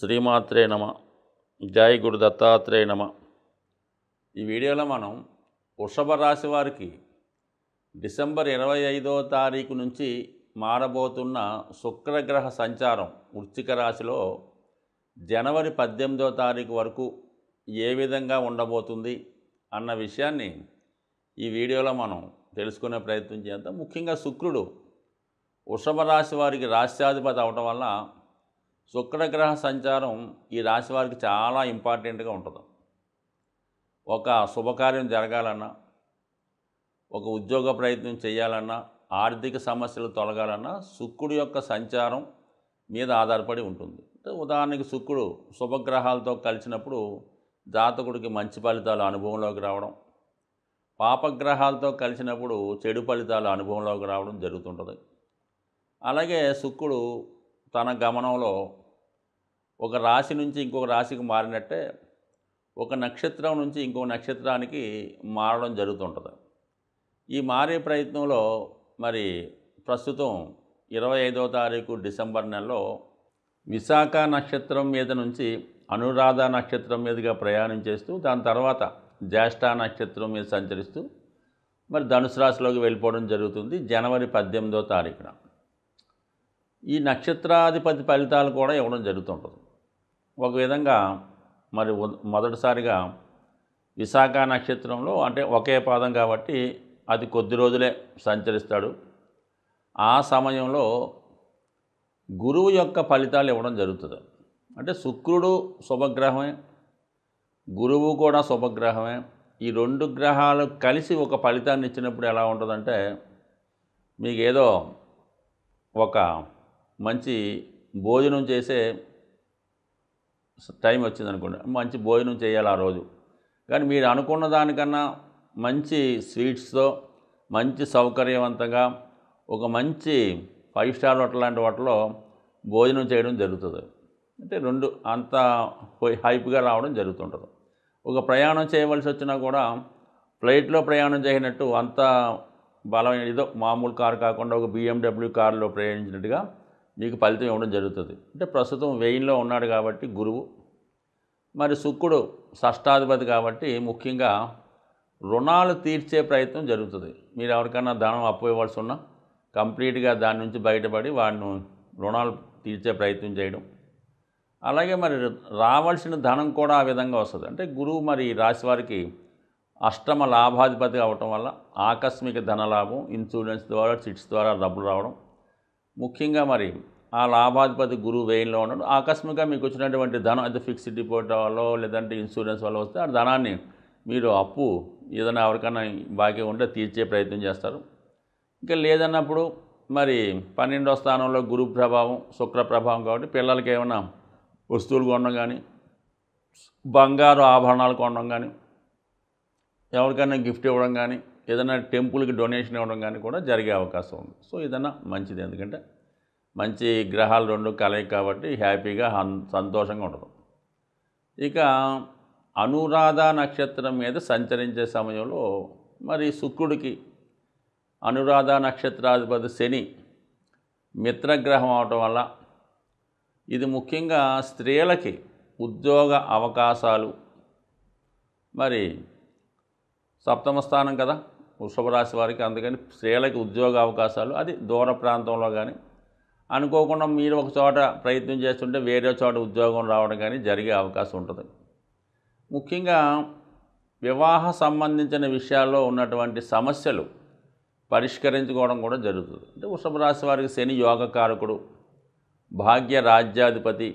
శ్రీమాత్రే నమ. జై గురు దత్తాత్రేయ నమ. ఈ వీడియోలో మనం వృషభ రాశి వారికి డిసెంబర్ 25వ తారీఖు నుంచి మారబోతున్న శుక్రగ్రహ సంచారం వృశ్చిక రాశిలో జనవరి 18వ తారీఖు వరకు ఏ విధంగా ఉండబోతుంది అన్న విషయాన్ని ఈ వీడియోలో మనం తెలుసుకునే ప్రయత్నం చేద్దాం. ముఖ్యంగా శుక్రుడు వృషభ రాశి వారికి రాశ్యాధిపతి అవటం వల్ల శుక్రగ్రహ సంచారం ఈ రాశి వారికి చాలా ఇంపార్టెంట్గా ఉంటుంది. ఒక శుభకార్యం జరగాలన్నా, ఒక ఉద్యోగ ప్రయత్నం చేయాలన్నా, ఆర్థిక సమస్యలు తొలగాలన్నా శుక్రుడి యొక్క సంచారం మీద ఆధారపడి ఉంటుంది. ఉదాహరణకి శుక్రుడు శుభగ్రహాలతో కలిసినప్పుడు జాతకుడికి మంచి ఫలితాలు అనుభవంలోకి రావడం, పాపగ్రహాలతో కలిసినప్పుడు చెడు ఫలితాలు అనుభవంలోకి రావడం జరుగుతుంటుంది. అలాగే శుక్రుడు తన గమనంలో ఒక రాశి నుంచి ఇంకొక రాశికి మారినట్టే ఒక నక్షత్రం నుంచి ఇంకొక నక్షత్రానికి మారడం జరుగుతుంటుంది. ఈ మారే ప్రయత్నంలో మరి ప్రస్తుతం 25వ తారీఖు డిసెంబర్ నెలలో విశాఖ నక్షత్రం మీద నుంచి అనురాధ నక్షత్రం మీదుగా ప్రయాణం చేస్తూ దాని తర్వాత జ్యేష్ఠ నక్షత్రం మీద సంచరిస్తూ మరి ధనుసు రాశిలోకి వెళ్ళిపోవడం జరుగుతుంది జనవరి 18వ తారీఖున. ఈ నక్షత్రాధిపతి ఫలితాలు కూడా ఇవ్వడం జరుగుతుంటుంది. ఒక విధంగా మరి మొదటిసారిగా విశాఖ నక్షత్రంలో అంటే ఒకే పాదం కాబట్టి అది కొద్ది రోజులే సంచరిస్తాడు. ఆ సమయంలో గురువు యొక్క ఫలితాలు ఇవ్వడం జరుగుతుంది. అంటే శుక్రుడు శుభగ్రహమే, గురువు కూడా శుభగ్రహమే. ఈ రెండు గ్రహాలు కలిసి ఒక ఫలితాన్ని ఇచ్చినప్పుడు ఎలా ఉంటుందంటే, మీకు ఏదో ఒక మంచి భోజనం చేసే టైం వచ్చిందనుకోండి, మంచి భోజనం చేయాలి ఆ రోజు, కానీ మీరు అనుకున్న దానికన్నా మంచి స్వీట్స్తో మంచి సౌకర్యవంతంగా ఒక మంచి 5 స్టార్ హోటల్ లాంటి వాటిలో భోజనం చేయడం జరుగుతుంది. అంటే రెండు అంత హైప్గా రావడం జరుగుతుంటుంది. ఒక ప్రయాణం చేయవలసి వచ్చినా కూడా ఫ్లైట్లో ప్రయాణం చేయనట్టు అంత బలమైన ఏదో మామూలు కారు కాకుండా ఒక BMW కారులో ప్రయాణించినట్టుగా మీకు ఫలితం ఇవ్వడం జరుగుతుంది. అంటే ప్రస్తుతం వ్యయంలో ఉన్నాడు కాబట్టి గురువు, మరి శుక్రుడు షష్టాధిపతి కాబట్టి ముఖ్యంగా రుణాలు తీర్చే ప్రయత్నం జరుగుతుంది. మీరు ఎవరికైనా ధనం అప్పు ఇవ్వాల్సి ఉన్నా కంప్లీట్గా దాని నుంచి బయటపడి వాడిని రుణాలు తీర్చే ప్రయత్నం చేయడం. అలాగే మరి రావాల్సిన ధనం కూడా ఆ విధంగా వస్తుంది. అంటే గురువు మరి రాశి వారికి అష్టమ లాభాధిపతి అవటం వల్ల ఆకస్మిక ధనలాభం, ఇన్సూరెన్స్ ద్వారా చిట్స్ ద్వారా డబ్బులు రావడం, ముఖ్యంగా మరి ఆ లాభాధిపతి గురువు వ్యయంలో ఉండడం, ఆకస్మికంగా మీకు వచ్చినటువంటి ధనం అయితే ఫిక్స్డ్ డిపాజిట్ వల్ల లేదంటే ఇన్సూరెన్స్ వల్ల వస్తే ఆ ధనాన్ని మీరు అప్పు ఏదైనా ఎవరికైనా బాకీ ఉంటే తీర్చే ప్రయత్నం చేస్తారు. ఇంకా లేదన్నప్పుడు మరి 12వ స్థానంలో గురు ప్రభావం, శుక్ర ప్రభావం కాబట్టి పిల్లలకి ఏమైనా వస్తువులు కొనడం కానీ, బంగారు ఆభరణాలు కొనడం కానీ, ఎవరికైనా గిఫ్ట్ ఇవ్వడం కానీ, ఏదైనా టెంపుల్కి డొనేషన్ ఇవ్వడం కానీ కూడా జరిగే అవకాశం ఉంది. సో ఏదైనా మంచిది, ఎందుకంటే మంచి గ్రహాలు రెండు కలయిక కాబట్టి హ్యాపీగా సంతోషంగా ఉంటుంది. ఇక అనురాధ నక్షత్రం మీద సంచరించే సమయంలో మరి శుక్రుడికి అనురాధ నక్షత్రాధిపతి శని మిత్రగ్రహం అవటం వల్ల ఇది ముఖ్యంగా స్త్రీలకి ఉద్యోగ అవకాశాలు, మరి సప్తమ స్థానం కదా వృషభ రాశి వారికి, అందుకని స్త్రీలకి ఉద్యోగ అవకాశాలు, అది దూర ప్రాంతంలో కానీ అనుకోకుండా మీరు ఒక చోట ప్రయత్నం చేస్తుంటే వేరే చోట ఉద్యోగం రావడం కానీ జరిగే అవకాశం ఉంటుంది. ముఖ్యంగా వివాహ సంబంధించిన విషయాల్లో ఉన్నటువంటి సమస్యలు పరిష్కరించుకోవడం కూడా జరుగుతుంది. అంటే వృషభ రాశి వారికి శని యోగకారకుడు, భాగ్య రాజ్యాధిపతి,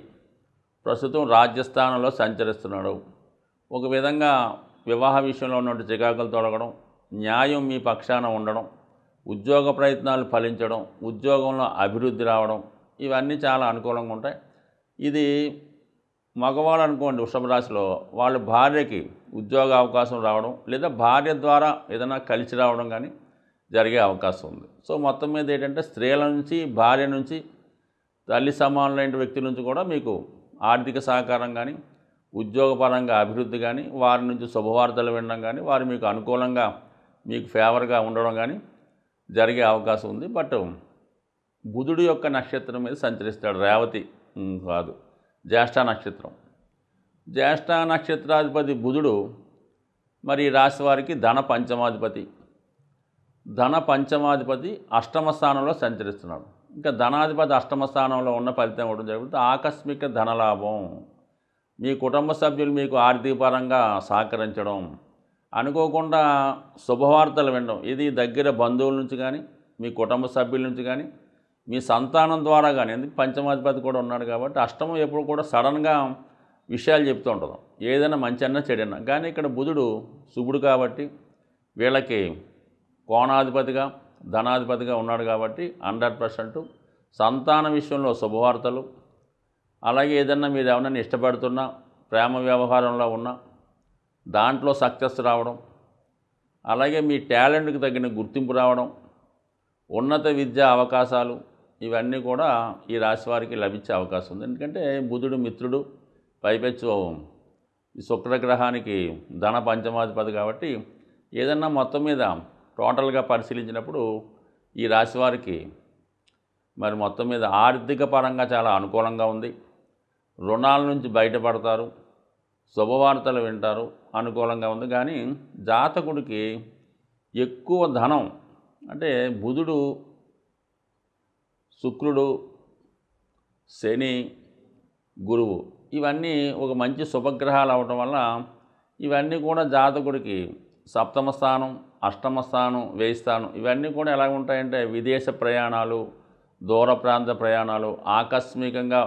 ప్రస్తుతం రాజ్యస్థానంలో సంచరిస్తున్నాడు. ఒక విధంగా వివాహ విషయంలో ఉన్నటువంటి చికాకులు తొలగడం, న్యాయం మీ పక్షాన ఉండడం, ఉద్యోగ ప్రయత్నాలు ఫలించడం, ఉద్యోగంలో అభివృద్ధి రావడం, ఇవన్నీ చాలా అనుకూలంగా ఉంటాయి. ఇది మగవాళ్ళు అనుకోండి వృషభ రాశిలో, వాళ్ళ భార్యకి ఉద్యోగ అవకాశం రావడం లేదా భార్య ద్వారా ఏదైనా కలిసి రావడం కానీ జరిగే అవకాశం ఉంది. సో మొత్తం మీద ఏంటంటే స్త్రీల నుంచి, భార్య నుంచి, తల్లి సమానులైన వ్యక్తుల నుంచి కూడా మీకు ఆర్థిక సహకారం కానీ, ఉద్యోగపరంగా అభివృద్ధి కానీ, వారి నుంచి శుభవార్తలు వినడం కానీ, వారు మీకు అనుకూలంగా మీకు ఫేవర్గా ఉండడం కానీ జరిగే అవకాశం ఉంది. బట్ బుధుడు యొక్క నక్షత్రం మీద సంచరిస్తాడు, రేవతి కాదు, జ్యేష్ఠ నక్షత్రం. జ్యేష్ఠ నక్షత్రాధిపతి బుధుడు మరి ఈ రాశి వారికి ధన పంచమాధిపతి. ధన పంచమాధిపతి అష్టమ స్థానంలో సంచరిస్తున్నాడు. ఇంకా ధనాధిపతి అష్టమ స్థానంలో ఉన్న ఫలితం ఇవ్వడం జరుగుతుంది. ఆకస్మిక ధనలాభం, మీ కుటుంబ సభ్యులు మీకు ఆర్థిక పరంగా సహకరించడం, అనుకోకుండా శుభవార్తలు వినడం, ఇది దగ్గర బంధువుల నుంచి కానీ మీ కుటుంబ సభ్యుల నుంచి కానీ మీ సంతానం ద్వారా కానీ, ఎందుకు పంచమాధిపతి కూడా ఉన్నాడు కాబట్టి అష్టమం ఎప్పుడు కూడా సడన్గా విషయాలు చెప్తూ ఉంటుంది, ఏదైనా మంచి అన్నా చెడన్నా. కానీ ఇక్కడ బుధుడు శుభుడు కాబట్టి వీళ్ళకి కోణాధిపతిగా ధనాధిపతిగా ఉన్నాడు కాబట్టి 100% సంతాన విషయంలో శుభవార్తలు, అలాగే ఏదన్నా మీరు ఎవరైనా ఇష్టపడుతున్నా ప్రేమ వ్యవహారంలో ఉన్నా దాంట్లో సక్సెస్ రావడం, అలాగే మీ టాలెంట్కి తగిన గుర్తింపు రావడం, ఉన్నత విద్యా అవకాశాలు, ఇవన్నీ కూడా ఈ రాశి వారికి లభించే అవకాశం ఉంది. ఎందుకంటే బుధుడు మిత్రుడు, పైపెచ్చు శుక్రగ్రహానికి ధన పంచమాధిపతి కాబట్టి ఏదన్నా మొత్తం మీద టోటల్గా పరిశీలించినప్పుడు ఈ రాశి వారికి మరి మొత్తం మీద ఆర్థిక పరంగా చాలా అనుకూలంగా ఉంది. రుణాల నుంచి బయటపడతారు, శుభవార్తలు వింటారు, అనుకూలంగా ఉంది. కానీ జాతకుడికి ఎక్కువ ధనం అంటే బుధుడు, శుక్రుడు, శని, గురువు ఇవన్నీ ఒక మంచి శుభగ్రహాలు అవటం వల్ల ఇవన్నీ కూడా జాతకుడికి సప్తమ స్థానం, అష్టమ స్థానం, వ్యయ స్థానం ఇవన్నీ కూడా ఎలా ఉంటాయంటే విదేశ ప్రయాణాలు, దూర ప్రాంత ప్రయాణాలు, ఆకస్మికంగా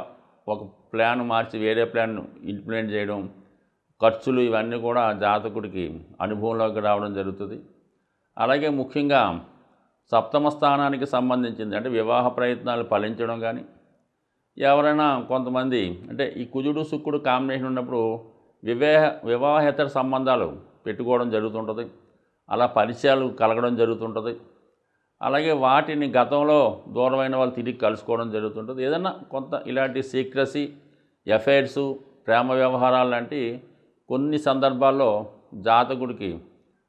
ఒక ప్లాన్ మార్చి వేరే ప్లాన్ ఇంప్లిమెంట్ చేయడం, ఖర్చులు, ఇవన్నీ కూడా జాతకుడికి అనుభవంలోకి రావడం జరుగుతుంది. అలాగే ముఖ్యంగా సప్తమ స్థానానికి సంబంధించింది అంటే వివాహ ప్రయత్నాలు ఫలించడం కానీ, ఎవరైనా కొంతమంది అంటే ఈ కుజుడు శుక్రుడు కాంబినేషన్ ఉన్నప్పుడు వివాహేతర సంబంధాలు పెట్టుకోవడం జరుగుతుంటుంది, అలా పరిచయాలు కలగడం జరుగుతుంటుంది. అలాగే వాటిని గతంలో దూరమైన వాళ్ళు తిరిగి కలుసుకోవడం జరుగుతుంటుంది. ఏదైనా కొంత ఇలాంటి సీక్రసీ, ఎఫైర్సు, ప్రేమ వ్యవహారాలు లాంటి కొన్ని సందర్భాల్లో జాతకుడికి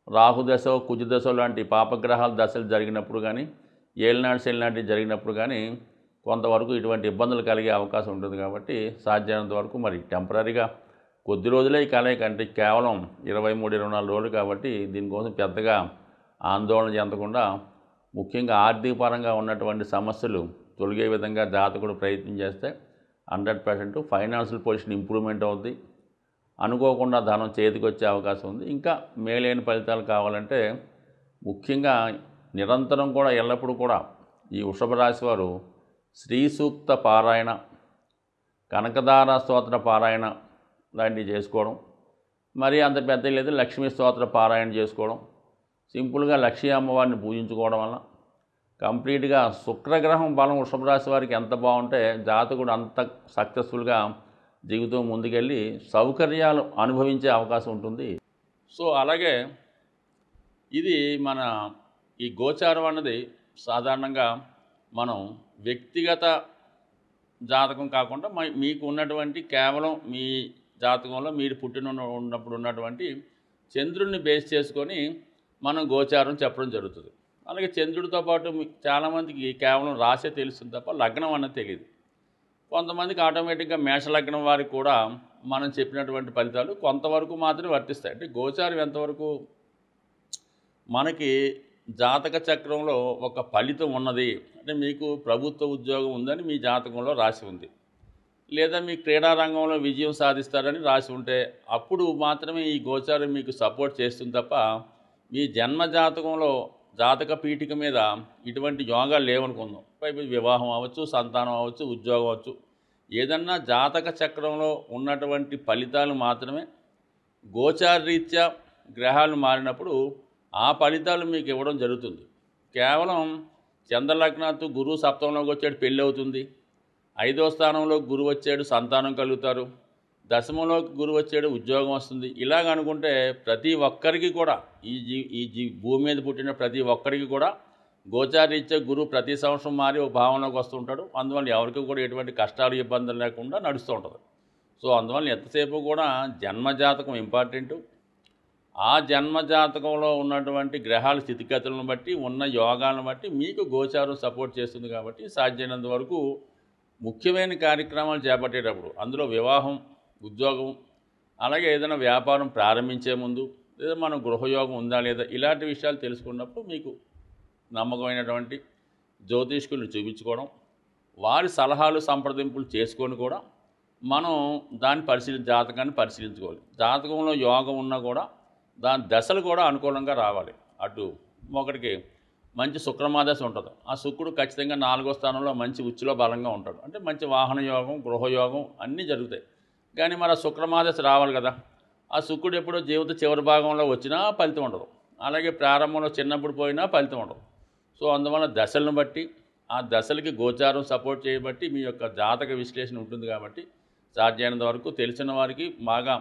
రాహుదశ, కుజదశ లాంటి పాపగ్రహాల దశలు జరిగినప్పుడు కానీ, ఏలినాడు శని లాంటివి జరిగినప్పుడు కానీ కొంతవరకు ఇటువంటి ఇబ్బందులు కలిగే అవకాశం ఉంటుంది. కాబట్టి సాధ్యమైనంత వరకు మరి టెంపరీగా కొద్ది రోజులే ఈ కలయిక, అంటే కేవలం 23-24 రోజులు కాబట్టి దీనికోసం పెద్దగా ఆందోళన చెందకుండా ముఖ్యంగా ఆర్థిక పరంగా ఉన్నటువంటి సమస్యలు తొలగే విధంగా జాతకుడు ప్రయత్నం చేస్తే 100% ఫైనాన్షియల్ పొజిషన్ ఇంప్రూవ్మెంట్ అవుద్ది. అనుకోకుండా ధనం చేతికి వచ్చే అవకాశం ఉంది. ఇంకా మేలైన ఫలితాలు కావాలంటే ముఖ్యంగా నిరంతరం కూడా ఎల్లప్పుడూ కూడా ఈ వృషభ రాశి వారు శ్రీ సూక్త పారాయణ, కనకదార స్తోత్ర పారాయణ లాంటివి చేసుకోవడం, మరి అంత పెద్ద లేదు లక్ష్మీ స్తోత్ర పారాయణ చేసుకోవడం, సింపుల్గా లక్ష్మీ అమ్మవారిని పూజించుకోవడం వల్ల కంప్లీట్గా శుక్రగ్రహం బలం వృషభ రాశి వారికి ఎంత బాగుంటే జాతకుడు అంత సక్సెస్ఫుల్గా జీవితం ముందుకెళ్ళి సౌకర్యాలు అనుభవించే అవకాశం ఉంటుంది. సో అలాగే ఇది మన ఈ గోచారం అన్నది సాధారణంగా మనం వ్యక్తిగత జాతకం కాకుండా మీకు ఉన్నటువంటి కేవలం మీ జాతకంలో మీరు ఉన్నప్పుడు ఉన్నటువంటి చంద్రుడిని బేస్ చేసుకొని మనం గోచారం చెప్పడం జరుగుతుంది. అలాగే చంద్రుడితో పాటు చాలామందికి కేవలం రాశే తెలుస్తుంది తప్ప లగ్నం అన్నది తెలియదు. కొంతమందికి ఆటోమేటిక్గా మేషలగ్నం వారికి కూడా మనం చెప్పినటువంటి ఫలితాలు కొంతవరకు మాత్రమే వర్తిస్తాయి. అంటే గోచారం ఎంతవరకు మనకి జాతక చక్రంలో ఒక ఫలితం ఉన్నది అంటే మీకు ప్రభుత్వ ఉద్యోగం ఉందని మీ జాతకంలో రాసి ఉంది, లేదా మీ క్రీడా రంగంలో విజయం సాధిస్తారని రాసి ఉంటే అప్పుడు మాత్రమే ఈ గోచారం మీకు సపోర్ట్ చేస్తుంది తప్ప మీ జన్మ జాతకంలో జాతక పీఠిక మీద ఇటువంటి యోగాలు లేవనుకుందాం. పైపు వివాహం అవ్వచ్చు, సంతానం అవ్వచ్చు, ఉద్యోగం అవ్వచ్చు, ఏదన్నా జాతక చక్రంలో ఉన్నటువంటి ఫలితాలు మాత్రమే గోచారరీత్యా గ్రహాలు మారినప్పుడు ఆ ఫలితాలు మీకు ఇవ్వడం జరుగుతుంది. కేవలం చంద్రలగ్నాత్తు గురువు సప్తంలోకి వచ్చాడు పెళ్ళి అవుతుంది, 5వ స్థానంలో గురువు వచ్చాడు సంతానం కలుగుతారు, దశమంలోకి గురువు వచ్చాడు ఉద్యోగం వస్తుంది. ఇలాగ అనుకుంటే ప్రతి ఒక్కరికి కూడా ఈ భూమి మీద పుట్టిన ప్రతి ఒక్కరికి కూడా గోచారీత్యా గురువు ప్రతి సంవత్సరం మారి ఒక భావంలోకి వస్తుంటాడు. అందువల్ల ఎవరికి కూడా ఎటువంటి కష్టాలు ఇబ్బందులు లేకుండా నడుస్తూ ఉంటుంది. సో అందువల్ల ఎంతసేపు కూడా జన్మజాతకం ఇంపార్టెంటు. ఆ జన్మజాతకంలో ఉన్నటువంటి గ్రహాల స్థితిగతులను బట్టి ఉన్న యోగాలను బట్టి మీకు గోచారం సపోర్ట్ చేస్తుంది. కాబట్టి సాధ్యమైనంత వరకు ముఖ్యమైన కార్యక్రమాలు చేపట్టేటప్పుడు అందులో వివాహం, ఉద్యోగం, అలాగే ఏదైనా వ్యాపారం ప్రారంభించే ముందు లేదా మనం గృహయోగం ఉందా లేదా ఇలాంటి విషయాలు తెలుసుకున్నప్పుడు మీకు నమ్మకమైనటువంటి జ్యోతిష్కుల్ని చూపించుకోవడం, వారి సలహాలు సంప్రదింపులు చేసుకొని కూడా మనం దాన్ని జాతకాన్ని పరిశీలించుకోవాలి. జాతకంలో యోగం ఉన్నా కూడా దాని దశలు కూడా అనుకూలంగా రావాలి. అటు ఒకటికి మంచి శుక్రమాదశ ఉంటుంది. ఆ శుక్రుడు ఖచ్చితంగా 4వ స్థానంలో మంచి ఉచ్చులో బలంగా ఉంటాడు. అంటే మంచి వాహన యోగం, గృహయోగం అన్నీ జరుగుతాయి. కానీ మరి ఆ శుక్రమాదశ రావాలి కదా. ఆ శుక్రుడు ఎప్పుడో జీవిత చివరి భాగంలో వచ్చినా ఫలితం ఉండదు, అలాగే ప్రారంభంలో చిన్నప్పుడు పోయినా ఫలితం ఉండదు. సో అందువల్ల దశలను బట్టి ఆ దశలకి గోచారం సపోర్ట్ చేయబట్టి మీ యొక్క జాతక విశ్లేషణ ఉంటుంది. కాబట్టి సాధ్యమైనంత వరకు తెలిసిన వారికి, బాగా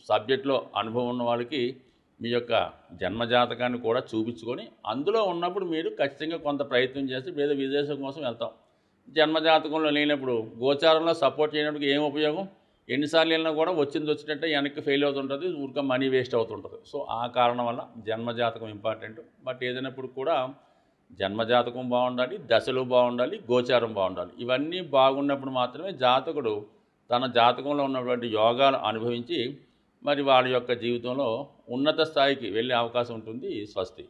సబ్జెక్ట్లో అనుభవం ఉన్న వాళ్ళకి మీ యొక్క జన్మజాతకాన్ని కూడా చూపించుకొని అందులో ఉన్నప్పుడు మీరు ఖచ్చితంగా కొంత ప్రయత్నం చేసి లేదా విదేశం కోసం వెళ్తాం. జన్మజాతకంలో లేనప్పుడు గోచారంలో సపోర్ట్ చేయడానికి ఏం ఉపయోగం? ఎన్నిసార్లు వెళ్ళినా కూడా వచ్చినట్టే వెనక్కి ఫెయిల్ అవుతుంటుంది, ఊరికే మనీ వేస్ట్ అవుతుంటుంది. సో ఆ కారణం వల్ల జన్మజాతకం ఇంపార్టెంట్. బట్ ఏదైనప్పుడు కూడా జన్మజాతకం బాగుండాలి, దశలు బాగుండాలి, గోచారం బాగుండాలి. ఇవన్నీ బాగున్నప్పుడు మాత్రమే జాతకుడు తన జాతకంలో ఉన్నటువంటి యోగాలు అనుభవించి మరి వాళ్ళ యొక్క జీవితంలో ఉన్నత స్థాయికి వెళ్ళే అవకాశం ఉంటుంది. స్వస్తి.